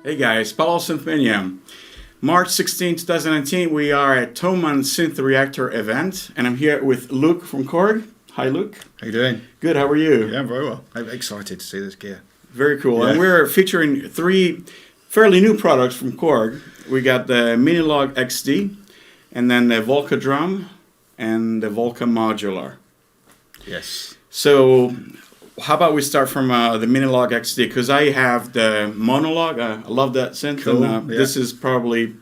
Hey guys, Paulo Synthmania. March 16, 2019, we are at Thomann Synth Reactor event, and I'm here with Luke from Korg. Hi Luke. How you doing? Good, how are you? Yeah, I'm very well. I'm excited to see this gear. Very cool. Yeah. And we're featuring 3 fairly new products from Korg. We got the Minilogue XD, and then the Volca drum, and the Volca modular. Yes. So, how about we start from the Minilogue XD, because I have the Minilog. I love that synth. Cool. And, This is probably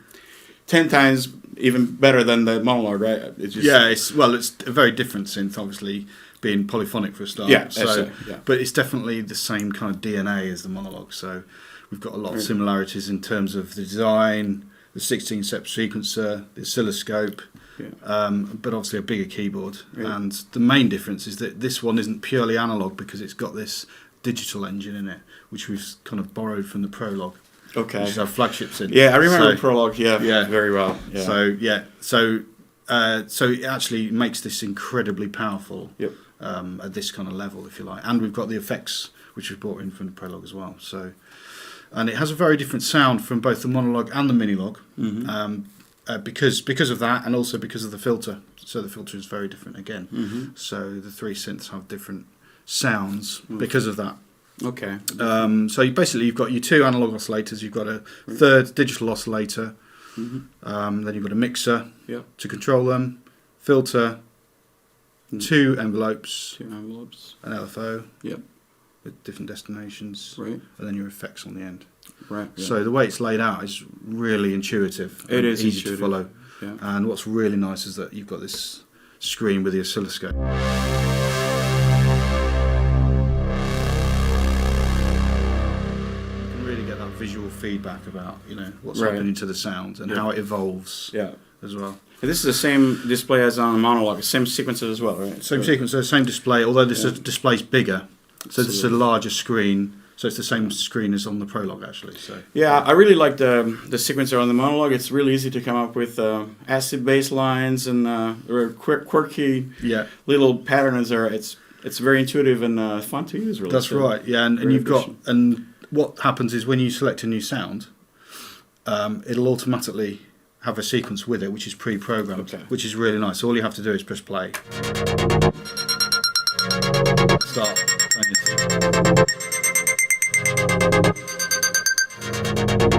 10 times even better than the Minilog, right? It's just, it's a very different synth, obviously, being polyphonic for a start. Yeah, But it's definitely the same kind of DNA as the Minilogue. So we've got a lot of similarities in terms of the design, the 16-step sequencer, the oscilloscope. But obviously a bigger keyboard, and the main difference is that this one isn't purely analog because it's got this digital engine in it, which we've kind of borrowed from the Prologue, which is our flagship synth. Yeah, I remember Prologue. Yeah, very well. Yeah. So it actually makes this incredibly powerful. Yep. At this kind of level, if you like, and we've got the effects which we've brought in from the Prologue as well. So, and it has a very different sound from both the Minilogue and the Minilog. Mm-hmm. Because of that, and also because of the filter. So the filter is very different again. Mm-hmm. So the 3 synths have different sounds because of that. Okay. So you've got your 2 analog oscillators. You've got a third digital oscillator. Mm-hmm. Then you've got a mixer to control them. Filter. 2 envelopes. 2 envelopes. An LFO. Yep. With different destinations. Right. And then your effects on the end. Right. Yeah. So the way it's laid out is really intuitive. It is easy intuitive to follow. Yeah. And what's really nice is that you've got this screen with the oscilloscope. You can really get that visual feedback about what's happening to the sound and how it evolves as well. And this is the same display as on the Minilogue, same sequences as well, right? Same sequencer, same display, although this display's bigger. So this is a larger screen. So it's the same screen as on the Prologue, actually. So yeah, I really like the sequencer on the Minilogue. It's really easy to come up with acid bass lines and quirky little patterns there. It's very intuitive and fun to use, really. That's right. Yeah, and you've got what happens is when you select a new sound, it'll automatically have a sequence with it, which is pre-programmed, which is really nice. So all you have to do is press play, start.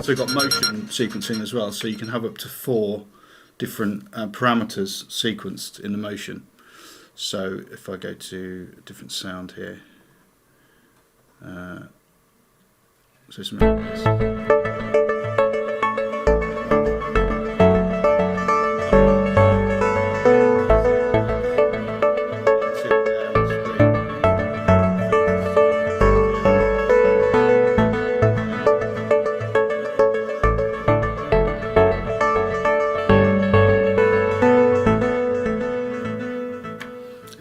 So we've got motion sequencing as well, so you can have up to 4 different parameters sequenced in the motion. So if I go to a different sound here, so some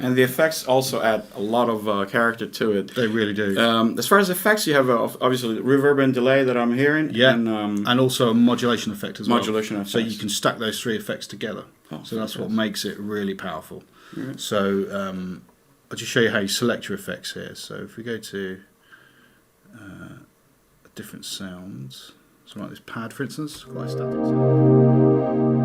And the effects also add a lot of character to it. They really do. As far as effects, you have obviously reverb and delay that I'm hearing. Yeah, and also a modulation effect as well. Modulation effect. So you can stack those 3 effects together. So that's what makes it really powerful. Right. So I'll just show you how you select your effects here. So if we go to different sounds, something like this pad, for instance, quite a static sound.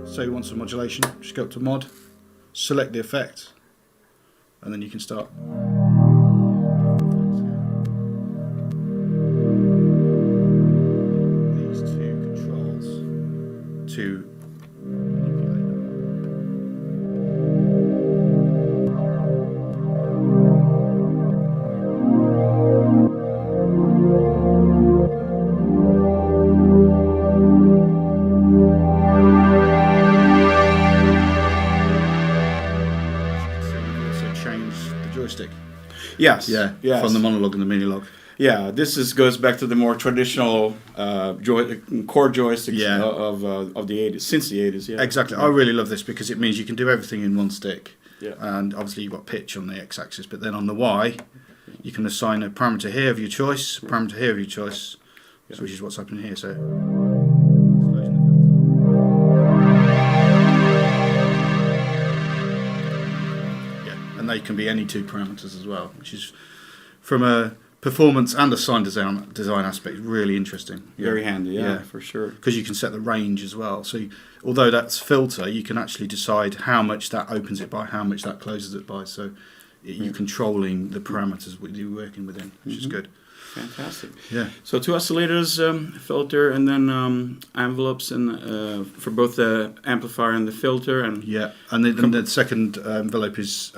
So you want some modulation, just go up to mod, select the effect, and then you can start. These 2 controls to manipulate them. Joystick. Yes. Yeah. From the Minilogue and the Minilog. Yeah. This goes back to the more traditional chord joysticks of the 80s, since the 80s. Yeah. Exactly. I really love this because it means you can do everything in one stick. Yeah. And obviously you've got pitch on the x-axis, but then on the y, you can assign a parameter here of your choice, a parameter here of your choice, which is what's happening here. So. And they can be any 2 parameters as well, which is from a performance and a sound design aspect, really interesting. Very handy, yeah, for sure. Because you can set the range as well. So although that's filter, you can actually decide how much that opens it by, how much that closes it by. So you're controlling the parameters that you're working within, which is good. Fantastic. Yeah. So 2 oscillators, filter, and then envelopes, and for both the amplifier and the filter. And and the second envelope has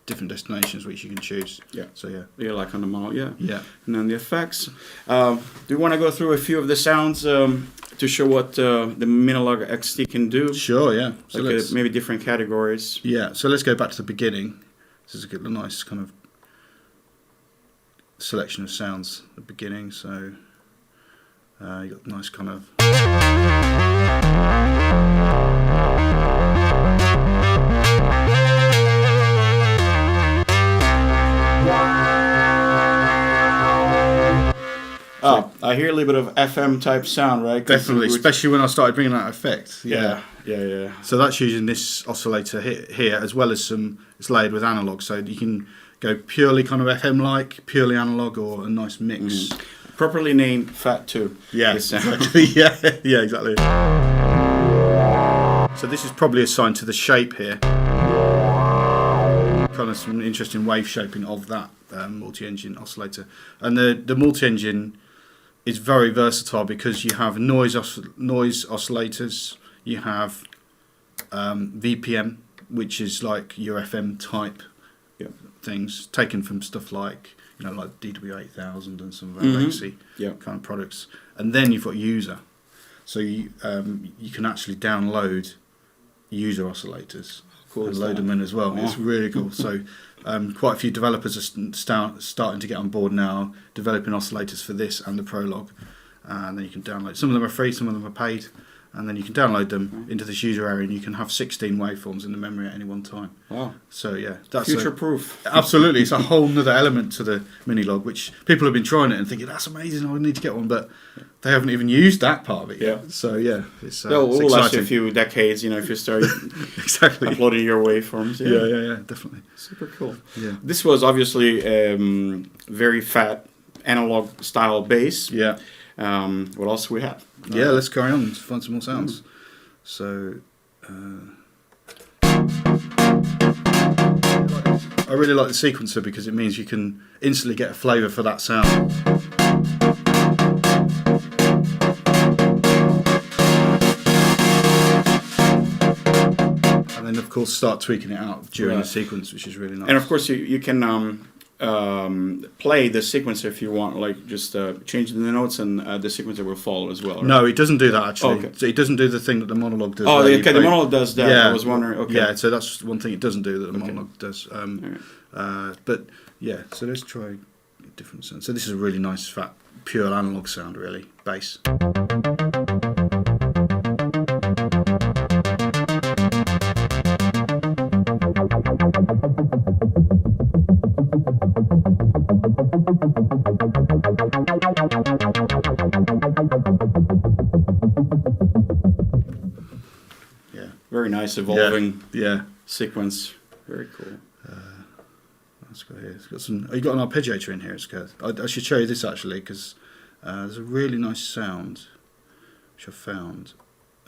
different destinations which you can choose. Yeah. So like on the model. Yeah. And then the effects. Do you want to go through a few of the sounds to show what the Minilog XD can do? Sure. Yeah. So like maybe different categories. Yeah. So let's go back to the beginning. This is a nice kind of selection of sounds at the beginning, so you got nice kind of I hear a little bit of FM type sound, right? Definitely, especially when I started bringing that effect. Yeah. So that's using this oscillator here, as well as it's layered with analog, so you can go purely kind of FM-like, purely analog, or a nice mix. Properly named Fat 2. Yeah, exactly. yeah, exactly. So this is probably assigned to the shape here. Kind of some interesting wave shaping of that multi-engine oscillator. And the multi-engine is very versatile because you have noise oscillators, you have VPM, which is like your FM type things taken from stuff like like DW8000 and some of our legacy kind of products, and then you've got user, so you can actually download user oscillators and load them in as well. It's really cool. So quite a few developers are starting to get on board now, developing oscillators for this and the Prologue, and then you can download. Some of them are free, some of them are paid. And then you can download them into this user area, and you can have 16 waveforms in the memory at any one time. Wow. So that's future-proof. Absolutely. It's a whole nother element to the Minilog, which people have been trying it and thinking, that's amazing, I need to get one, but they haven't even used that part of it yet. So it's will exciting. last you a few decades, if you start exactly uploading your waveforms. Yeah, definitely. Super cool. Yeah. This was obviously very fat analog style bass. Yeah. What else do we have? Let's carry on. Find some more sounds. So, I really like the sequencer because it means you can instantly get a flavour for that sound. And then, of course, start tweaking it out during the sequence, which is really nice. And of course, you can play the sequencer if you want, like just change the notes, and the sequencer will follow as well. Right? No, it doesn't do that actually. Okay. So it doesn't do the thing that the Monologue does. Oh, okay, the Monologue does that. Yeah, I was wondering. Okay. Yeah, so that's one thing it doesn't do that the Monologue does. But yeah, so let's try a different sound. So this is a really nice, fat, pure analog sound, really, bass. Very nice evolving sequence. Very cool. Let's go here. It's got some. Oh, you got an arpeggiator in here. It's good. I should show you this actually because there's a really nice sound which I found.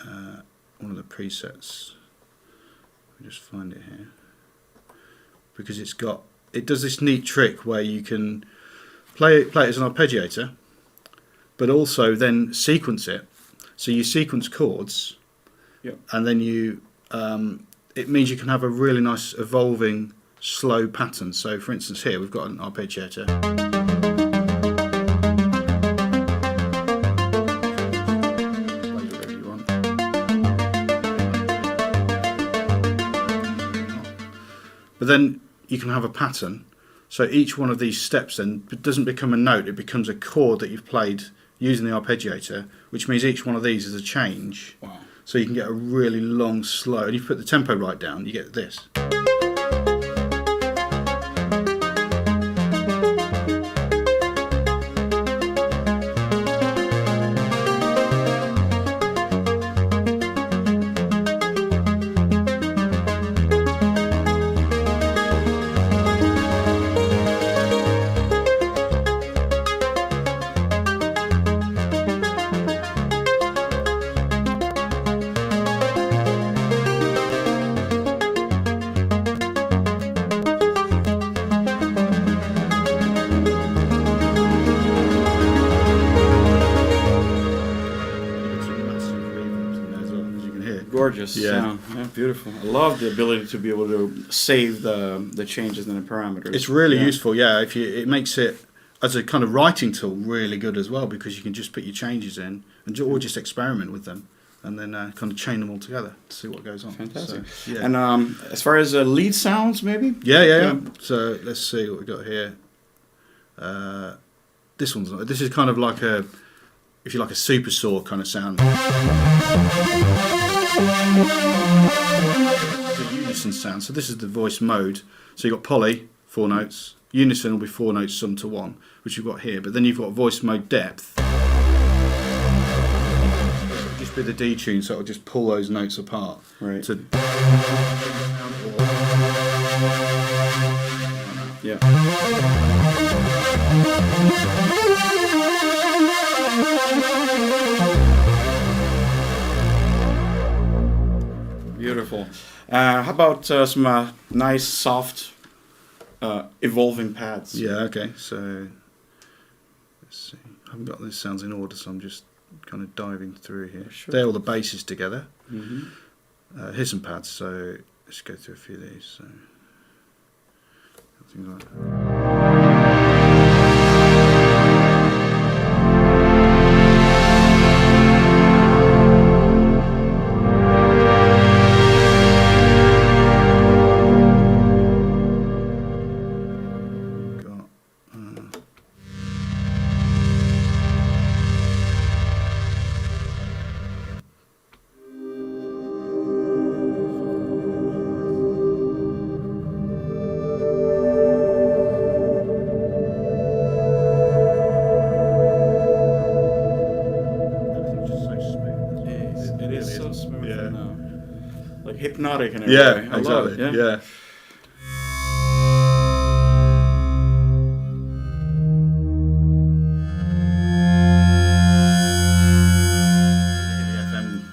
One of the presets. Let me just find it here because it does this neat trick where you can play it as an arpeggiator, but also then sequence it. So you sequence chords. Yep. And then it means you can have a really nice evolving slow pattern. So for instance here we've got an arpeggiator. But then you can have a pattern. So each one of these steps then doesn't become a note, it becomes a chord that you've played using the arpeggiator, which means each one of these is a change. Wow. So you can get a really long, slow, and if you put the tempo right down, you get this. gorgeous sound. Yeah, beautiful. I love the ability to be able to save the changes in the parameters. It's really useful. Yeah, it makes it as a kind of writing tool really good as well, because you can just put your changes in or just experiment with them, and then kind of chain them all together to see what goes on. Fantastic. So, yeah. And as far as lead sounds, maybe? Yeah. So let's see what we got here. This is kind of like a, if you like, a super saw kind of sound. It's a unison sound. So this is the voice mode. So you've got poly, 4 notes. Unison will be 4 notes summed to 1, which you've got here. But then you've got voice mode depth. It'll just be the D tune, so it'll just pull those notes apart. Right. Yeah. Beautiful. How about some nice, soft, evolving pads? Yeah, okay. So, let's see. I haven't got these sounds in order, so I'm just kind of diving through here. Sure. They're all the basses together. Mm-hmm. Here's some pads, so let's go through a few of these. So, things like that. Hypnotic in a way. I love it. Yeah.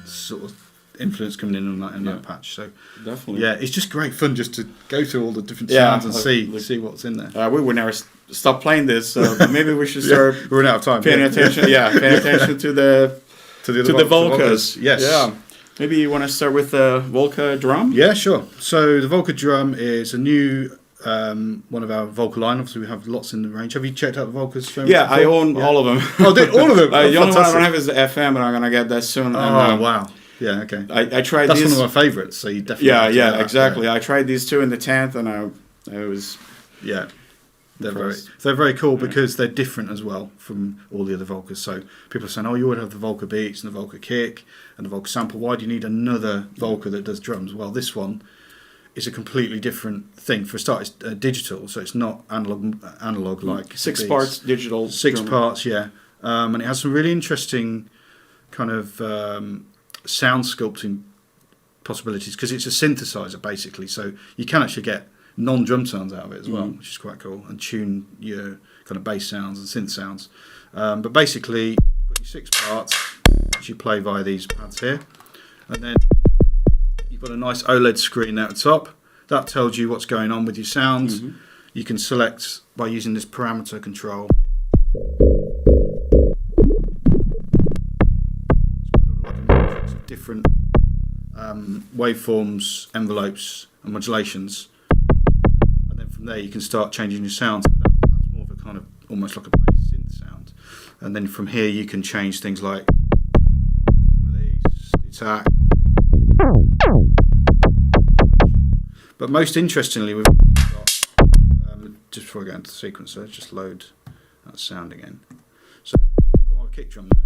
Sort of influence coming in on that patch. So definitely, it's just great fun just to go through all the different sounds and see what's in there. We would never stop playing this, but maybe we should start. We're running out of time. Paying attention. Paying attention to the Volcas. Yes. Yeah. Maybe you want to start with the Volca drum? Yeah, sure. So the Volca drum is a new one of our Volca line. Obviously, we have lots in the range. Have you checked out the Volcas? I own all of them. Oh, all of them? The only one I don't have is the FM, but I'm going to get that soon. Wow. Yeah, okay. I tried That's these. One of my favourites, so you definitely... Yeah, exactly. Yeah. I tried these two in the 10th, and I was... Yeah. They're very cool because they're different as well from all the other Volcas. So people are saying, you would have the Volca beats and the Volca kick and the Volca sample. Why do you need another Volca that does drums? Well, this one is a completely different thing. For a start, it's digital, so it's not analog like 6 parts digital. 6 parts, yeah. And it has some really interesting kind of sound sculpting possibilities because it's a synthesizer basically. So you can actually get non-drum sounds out of it as well, which is quite cool, and tune your kind of bass sounds and synth sounds. But basically, you've got your 6 parts, which you play via these pads here, and then you've got a nice OLED screen at the top. That tells you what's going on with your sounds. Mm-hmm. You can select by using this parameter control. It's got a matrix of different waveforms, envelopes, and modulations. From there you can start changing your sound. So that's more of a kind of almost like a bass synth sound. And then from here you can change things like release, attack. But most interestingly, we've got, just before I go into the sequencer, just load that sound again. So we've got our kick drum there.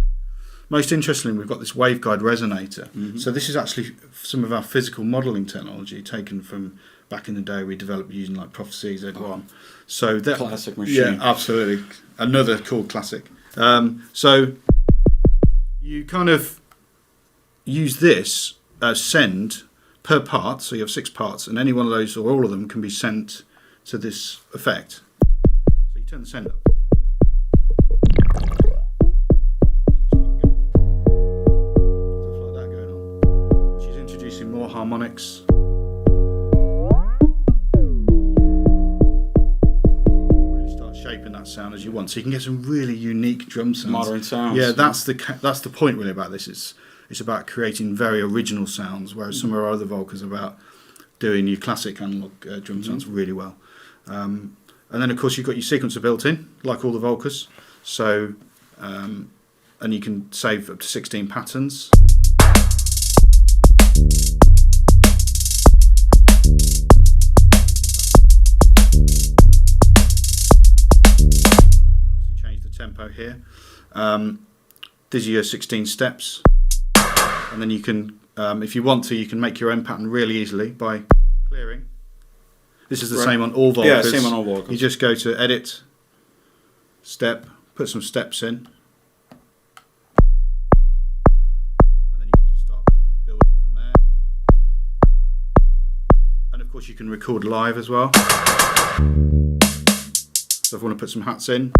Most interestingly, we've got this waveguide resonator. Mm-hmm. So this is actually some of our physical modelling technology taken from back in the day. We developed using like Prophecy Z1. So that classic machine. Yeah, absolutely. Another cool classic. So you kind of use this as send per part. So you have 6 parts, and any one of those or all of them can be sent to this effect. So you turn the send up. More harmonics. Really start shaping that sound as you want, so you can get some really unique drum sounds. Modern sounds. Yeah, that's the point really about this. it's about creating very original sounds, whereas some of our other Volcas are about doing your classic analog drum sounds really well. And then of course you've got your sequencer built in, like all the Volcas. So, and you can save up to 16 patterns. Tempo here. These are your 16 steps, and then you can, if you want to, you can make your own pattern really easily by clearing. This is the same on all Volcas. Yeah, same on all Volcas. You just go to Edit, Step, put some steps in, and then you can just start building from there. And of course you can record live as well. So if I want to put some hats in,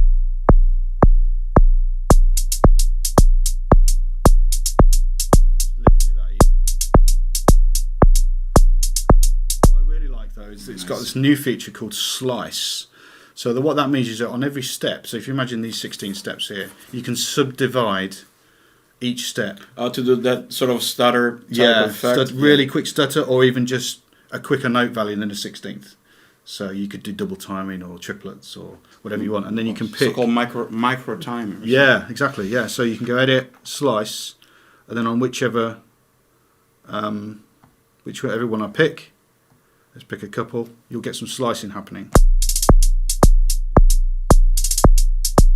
it's got this new feature called Slice. So what that means is that on every step, so if you imagine these 16 steps here, you can subdivide each step. To do that sort of stutter type effect. Really quick stutter, or even just a quicker note value than a 16th. So you could do double timing or triplets or whatever you want, and then you can pick. So-called micro timing. Yeah, exactly. Yeah, so you can go Edit, Slice, and then on whichever one I pick. Let's pick a couple. You'll get some slicing happening.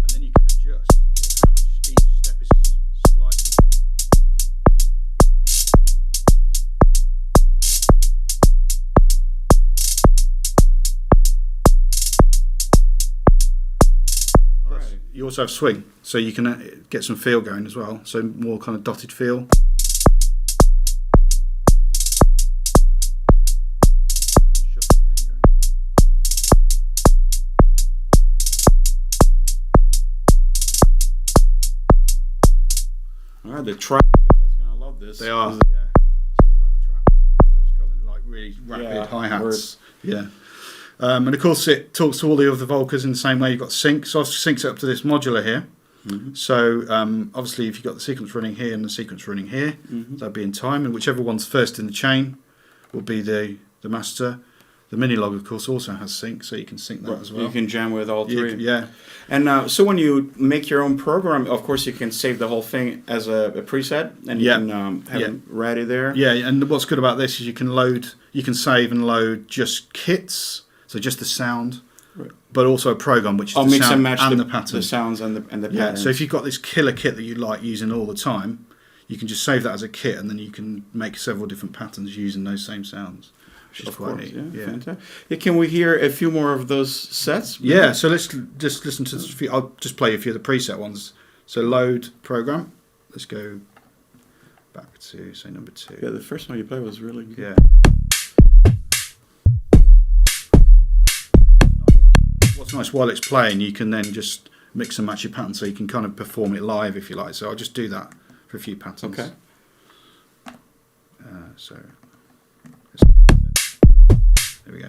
And then you can adjust how much each step is slicing. Right. You also have swing, so you can get some feel going as well. So more kind of dotted feel. Alright, the trap guys gonna love this. They are, yeah. It's all about the trap. Those kind of like really rapid hi-hats. Yeah. And of course it talks to all the other Volcas in the same way. You've got sync. So I've synced it up to this modular here. So obviously if you've got the sequence running here and the sequence running here, that'll be in time, and whichever one's first in the chain will be the master. The Minilog, of course, also has sync, so you can sync that as well. You can jam with all three. Yeah. And so when you make your own program, of course, you can save the whole thing as a preset, and you can have it ready there. Yeah, and what's good about this is you can save and load just kits, so just the sound, but also a program, which is the mix sound and match and the pattern. The sounds and the patterns. So if you've got this killer kit that you like using all the time, you can just save that as a kit, and then you can make several different patterns using those same sounds. Of course, fantastic. Yeah, can we hear a few more of those sets? Yeah, so let's just listen to this. I'll just play a few of the preset ones. So load program. Let's go back to, say, number 2. Yeah, the first one you played was really good. Yeah. What's nice, while it's playing, you can then just mix and match your pattern, so you can kind of perform it live if you like. So I'll just do that for a few patterns. Okay. There we go.